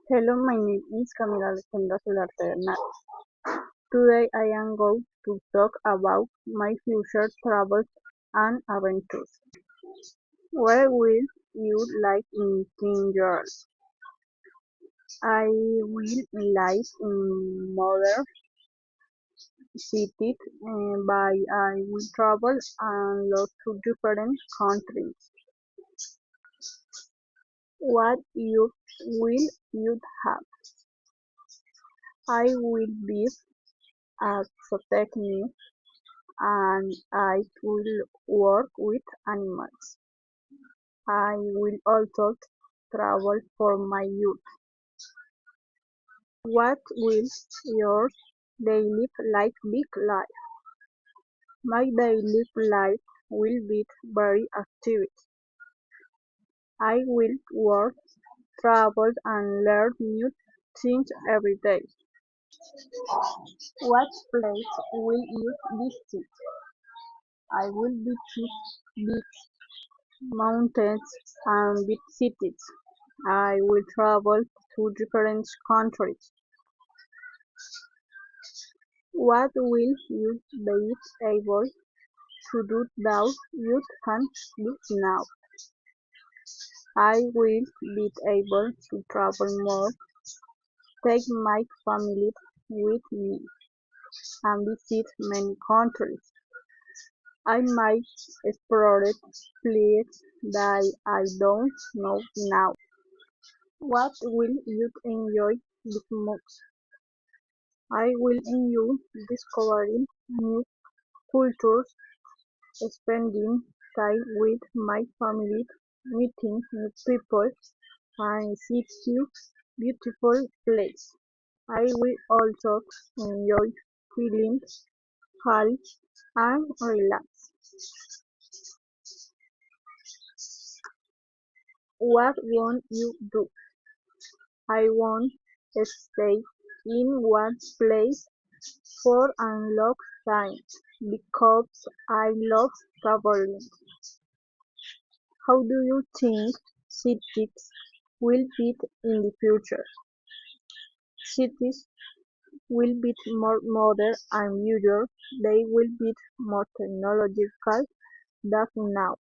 Hello, my name is Camila Alejandra Solarte Bernal. Today I am going to talk about my future travels and adventures. Where will you live in 10 years? I will live in modern cities, but I will travel and love to different countries. What youth will you have? I will be a zootechnist and I will work with animals. I will also travel for my youth. What will your daily life be like? My daily life will be very active. I will work, travel and learn new things every day. What place will you visit? I will visit beach, mountains and big cities. I will travel to different countries. What will you be able to do that you can't do now? I will be able to travel more, take my family with me, and visit many countries. I might explore places that I don't know now. What will you enjoy the most? I will enjoy discovering new cultures, spending time with my family, meeting new people, and seeing beautiful places. I will also enjoy feeling calm and relaxed. What won't you do? I won't stay in one place for a long time because I love traveling. How do you think cities will be in the future? Cities will be more modern and usual. They will be more technological than now.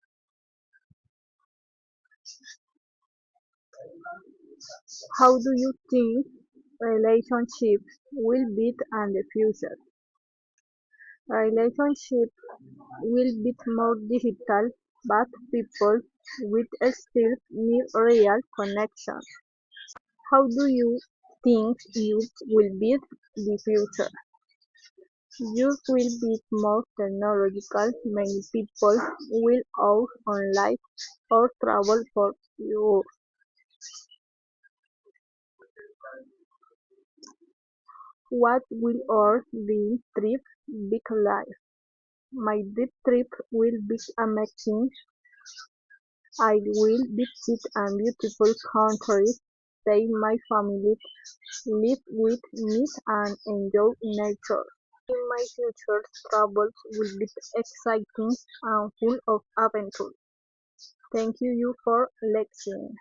How do you think relationships will be in the future? Relationships will be more digital, but people will still need real connection. How do you think youth will be the future? Youth will be more technological. Many people will out online or travel for you. What will our dream trip be like? My dream trip will be amazing. I will visit a beautiful country, take my family, live with me and enjoy nature. In my future travels will be exciting and full of adventure. Thank you for listening.